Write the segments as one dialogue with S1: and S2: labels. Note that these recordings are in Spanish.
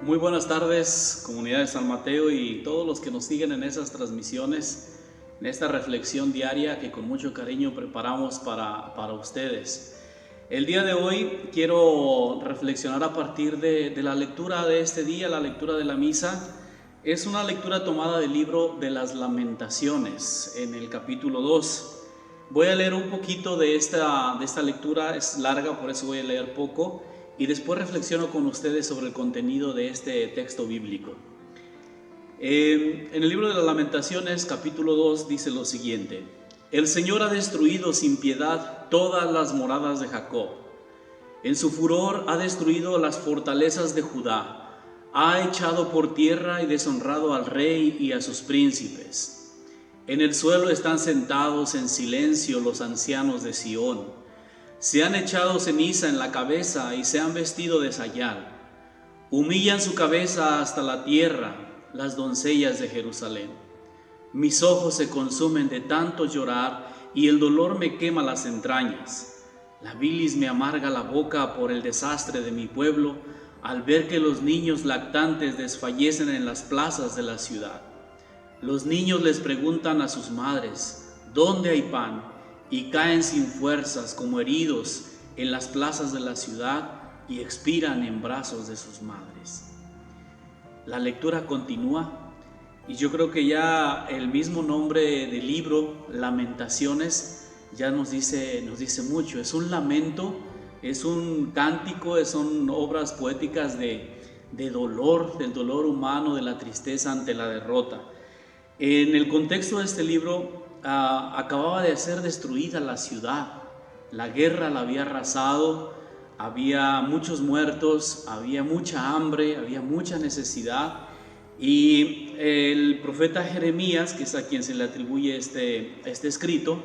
S1: Muy buenas tardes, comunidad de San Mateo y todos los que nos siguen en esas transmisiones, en esta reflexión diaria que con mucho cariño preparamos para ustedes. El día de hoy quiero reflexionar a partir de la lectura de este día, la lectura de la misa. Es una lectura tomada del libro de las Lamentaciones, en el capítulo 2. Voy a leer un poquito de esta lectura, es larga, por eso voy a leer poco, y después reflexiono con ustedes sobre el contenido de este texto bíblico. En el libro de las Lamentaciones, capítulo 2, dice lo siguiente: El Señor ha destruido sin piedad todas las moradas de Jacob. En su furor ha destruido las fortalezas de Judá. Ha echado por tierra y deshonrado al rey y a sus príncipes. En el suelo están sentados en silencio los ancianos de Sión. Se han echado ceniza en la cabeza y se han vestido de sayal. Humillan su cabeza hasta la tierra las doncellas de Jerusalén. Mis ojos se consumen de tanto llorar y el dolor me quema las entrañas. La bilis me amarga la boca por el desastre de mi pueblo al ver que los niños lactantes desfallecen en las plazas de la ciudad. Los niños les preguntan a sus madres: ¿dónde hay pan? Y caen sin fuerzas como heridos en las plazas de la ciudad y expiran en brazos de sus madres. La lectura continúa y yo creo que ya el mismo nombre del libro, Lamentaciones, ya nos dice mucho. Es un lamento, es un cántico, son obras poéticas de dolor, del dolor humano, de la tristeza ante la derrota. En el contexto de este libro, acababa de ser destruida la ciudad. La guerra la había arrasado, había muchos muertos, había mucha hambre, había mucha necesidad. Y el profeta Jeremías, que es a quien se le atribuye este escrito,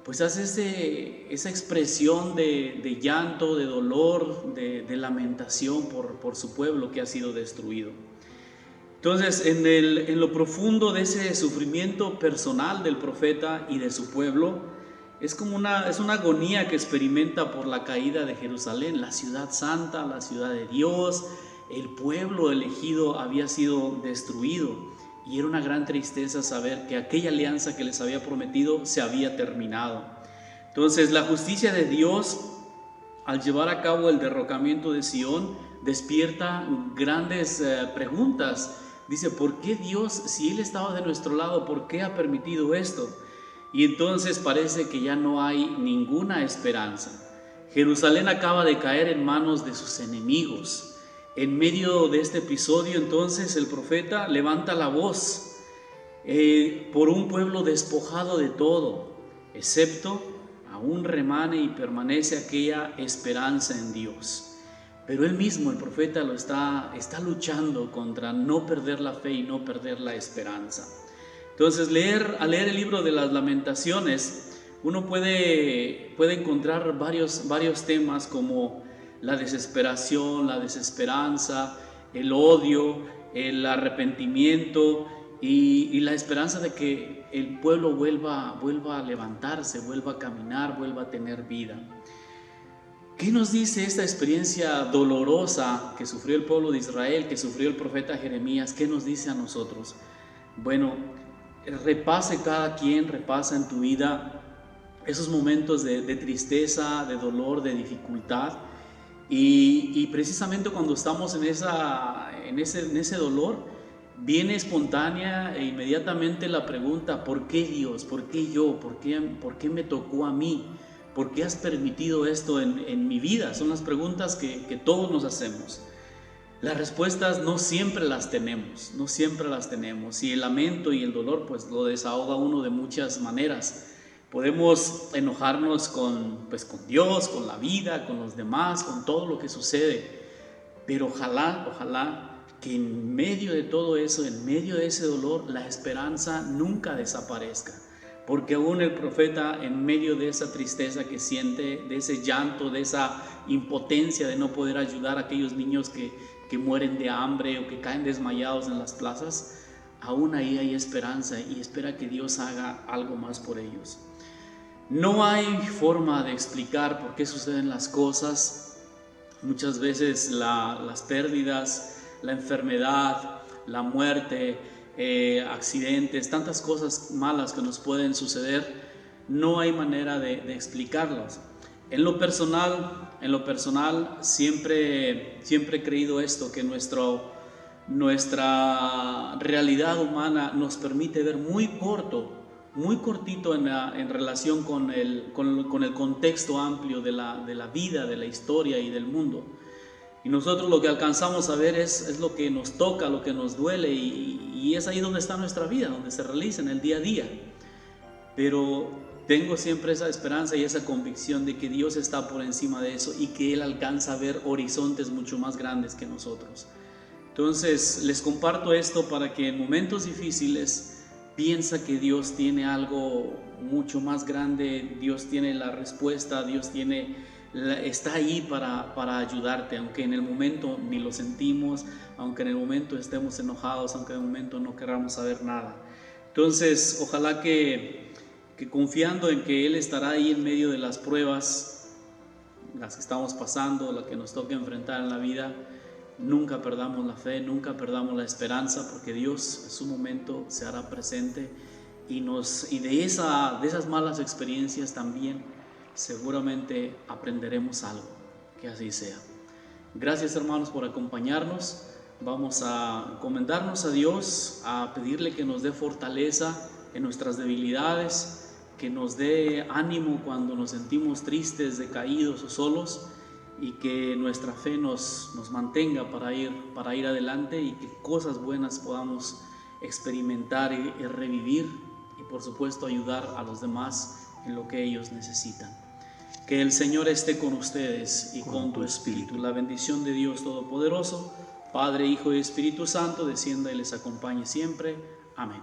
S1: pues hace esa expresión de llanto, de dolor, de lamentación por su pueblo que ha sido destruido. Entonces, en lo profundo de ese sufrimiento personal del profeta y de su pueblo, es una agonía que experimenta por la caída de Jerusalén, la ciudad santa, la ciudad de Dios. El pueblo elegido había sido destruido y era una gran tristeza saber que aquella alianza que les había prometido se había terminado. Entonces, la justicia de Dios, al llevar a cabo el derrocamiento de Sión, despierta grandes preguntas. Dice: ¿por qué Dios, si Él estaba de nuestro lado, por qué ha permitido esto? Y entonces parece que ya no hay ninguna esperanza. Jerusalén acaba de caer en manos de sus enemigos. En medio de este episodio, entonces, el profeta levanta la voz por un pueblo despojado de todo, excepto aún remane y permanece aquella esperanza en Dios. Pero él mismo, el profeta, está luchando contra no perder la fe y no perder la esperanza. Entonces, al leer el libro de las Lamentaciones, uno puede encontrar varios temas como la desesperación, la desesperanza, el odio, el arrepentimiento y la esperanza de que el pueblo vuelva a levantarse, vuelva a caminar, vuelva a tener vida. ¿Qué nos dice esta experiencia dolorosa que sufrió el pueblo de Israel, que sufrió el profeta Jeremías? ¿Qué nos dice a nosotros? Bueno, repasa en tu vida esos momentos de tristeza, de dolor, de dificultad. Y precisamente cuando estamos en ese dolor, viene espontánea e inmediatamente la pregunta: ¿por qué Dios? ¿Por qué yo? ¿Por qué me tocó a mí? ¿Por qué has permitido esto en mi vida? Son las preguntas que todos nos hacemos. Las respuestas no siempre las tenemos, y el lamento y el dolor pues lo desahoga uno de muchas maneras. Podemos enojarnos con Dios, con la vida, con los demás, con todo lo que sucede, pero ojalá que en medio de todo eso, en medio de ese dolor, la esperanza nunca desaparezca. Porque aún el profeta, en medio de esa tristeza que siente, de ese llanto, de esa impotencia de no poder ayudar a aquellos niños que mueren de hambre o que caen desmayados en las plazas, aún ahí hay esperanza y espera que Dios haga algo más por ellos. No hay forma de explicar por qué suceden las cosas. Muchas veces las pérdidas, la enfermedad, la muerte, accidentes, tantas cosas malas que nos pueden suceder. No hay manera de explicarlos. En lo personal siempre he creído esto, que nuestra realidad humana nos permite ver muy cortito en relación con el contexto amplio de la vida, de la historia y del mundo. Y nosotros lo que alcanzamos a ver es lo que nos toca, lo que nos duele, y es ahí donde está nuestra vida, donde se realiza en el día a día. Pero tengo siempre esa esperanza y esa convicción de que Dios está por encima de eso y que Él alcanza a ver horizontes mucho más grandes que nosotros. Entonces les comparto esto para que en momentos difíciles piensa que Dios tiene algo mucho más grande, Dios tiene la respuesta, Dios está ahí para ayudarte, aunque en el momento ni lo sentimos, aunque en el momento estemos enojados, aunque en el momento no queramos saber nada. Entonces ojalá que confiando en que Él estará ahí en medio de las pruebas, las que estamos pasando, las que nos toca enfrentar en la vida, nunca perdamos la fe, nunca perdamos la esperanza, porque Dios en su momento se hará presente y de esas malas experiencias también seguramente aprenderemos algo. Que así sea. Gracias, hermanos, por acompañarnos. Vamos a encomendarnos a Dios, a pedirle que nos dé fortaleza en nuestras debilidades, que nos dé ánimo cuando nos sentimos tristes, decaídos o solos, y que nuestra fe nos mantenga para ir adelante, y que cosas buenas podamos experimentar y revivir, y por supuesto ayudar a los demás en lo que ellos necesitan. Que el Señor esté con ustedes y con tu espíritu. La bendición de Dios Todopoderoso, Padre, Hijo y Espíritu Santo, descienda y les acompañe siempre. Amén.